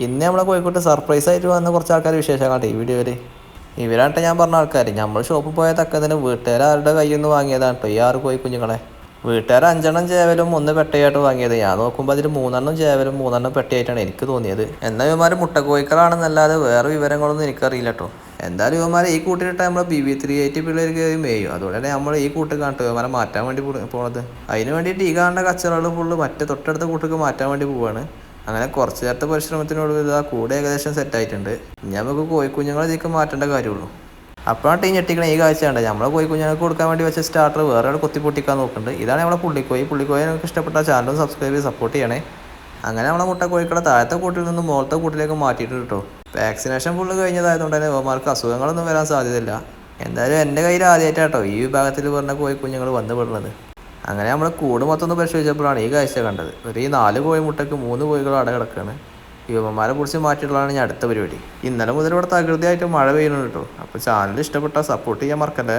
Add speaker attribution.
Speaker 1: ഇന്ന് നമ്മളെ കോഴിക്കോട്ട് സർപ്രൈസ് ആയിട്ട് വന്ന കുറച്ച് ആൾക്കാർ വിശേഷമാകട്ടെ ഈ വീഡിയോയിൽ. ഇവരാട്ടെ ഞാൻ പറഞ്ഞ ആൾക്കാർ. നമ്മൾ ഷോപ്പിൽ പോയ തക്കതിന് വീട്ടുകാരുടെ കയ്യിൽ നിന്ന് വാങ്ങിയതാണ് കേട്ടോ ഈ 6 കോഴിക്കുഞ്ഞുങ്ങളെ. വീട്ടുകാർ 5 ചേവലും 1 പെട്ടയായിട്ട് വാങ്ങിയത്. ഞാൻ നോക്കുമ്പോൾ അതിൽ 3 ചേവലും 3 പെട്ടയായിട്ടാണ് എനിക്ക് തോന്നിയത്. എന്നാൽ ഇവന്മാർ മുട്ടക്കോഴിക്കളാണെന്നല്ലാതെ വേറെ വിവരങ്ങളൊന്നും എനിക്കറിയില്ല കേട്ടോ. എന്തായാലും ഇവന്മാരെ ഈ കൂട്ടിലിട്ട് നമ്മൾ BB380 പിള്ളേർ കയറി മേയും. അതുകൊണ്ട് തന്നെ നമ്മൾ ഈ കൂട്ട് കാണിട്ട് ഇവന്മാരെ മാറ്റാൻ വേണ്ടി പോണത്. അതിന് വേണ്ടിയിട്ട് ഈ കാണുന്ന കച്ചറകൾ ഫുള്ള് മറ്റേ തൊട്ടടുത്ത കൂട്ടിക്ക് മാറ്റാൻ വേണ്ടി പോവാണ്. അങ്ങനെ കുറച്ച് നേരത്തെ പരിശ്രമത്തിനോട് ഇതാ കൂടെ ഏകദേശം സെറ്റായിട്ടുണ്ട്. ഇനി നമുക്ക് കോഴിക്കുഞ്ഞുങ്ങളെ ഇതിലേക്ക് മാറ്റേണ്ട കാര്യമുള്ളൂ. അപ്പോഴാണ് ടീ ഞെട്ടിക്കണ ഈ കാഴ്ച ഉണ്ട്. നമ്മളെ കോഴിക്കുഞ്ഞുങ്ങൾക്ക് കൊടുക്കാൻ വേണ്ടി വെച്ച സ്റ്റാർട്ടർ വേറെ ആൾ പൊട്ടിക്കാൻ നോക്കുന്നുണ്ട്. ഇതാണ് നമ്മളെ പുള്ളിക്കോയി നിങ്ങൾക്ക് ഇഷ്ടപ്പെട്ട ചാനലും സബ്സ്ക്രൈബ് ചെയ്ത് സപ്പോർട്ട് ചെയ്യണേ. അങ്ങനെ നമ്മളെ മുട്ട കോഴിക്കളെ താഴത്തെ കൂട്ടിൽ നിന്ന് മുകളത്തെ കൂട്ടിലേക്ക് മാറ്റിയിട്ടുണ്ട് കേട്ടോ. വാക്സിനേഷൻ ഫുള്ള് കഴിഞ്ഞതായതുകൊണ്ട് തന്നെ ഇവന്മാർക്ക് അസുഖങ്ങളൊന്നും വരാൻ സാധ്യതയില്ല. എന്തായാലും എൻ്റെ കയ്യിൽ ആദ്യമായിട്ടാട്ടോ ഈ വിഭാഗത്തിൽ പറഞ്ഞ കോഴിക്കുഞ്ഞുങ്ങൾ വന്നു പെടുന്നത്. അങ്ങനെ നമ്മൾ കൂട് മൊത്തം ഒന്ന് പരിശോധിച്ചപ്പോഴാണ് ഈ കാഴ്ച കണ്ടത്. ഒരു 4 കോഴിമുട്ടയ്ക്ക് 3 കോഴികൾ അട കിടക്കുകയാണ്. യുവന്മാരെ പിടിച്ച് മാറ്റിയിട്ടുള്ളതാണ് ഞാൻ അടുത്ത പരിപാടി. ഇന്നലെ മുതൽ ഇവിടെ തകൃതിയായിട്ട് മഴ പെയ്യുന്നുണ്ട് കേട്ടോ. അപ്പോൾ ചാനൽ ഇഷ്ടപ്പെട്ടാൽ സപ്പോർട്ട് ചെയ്യാൻ മറക്കണ്ടേ.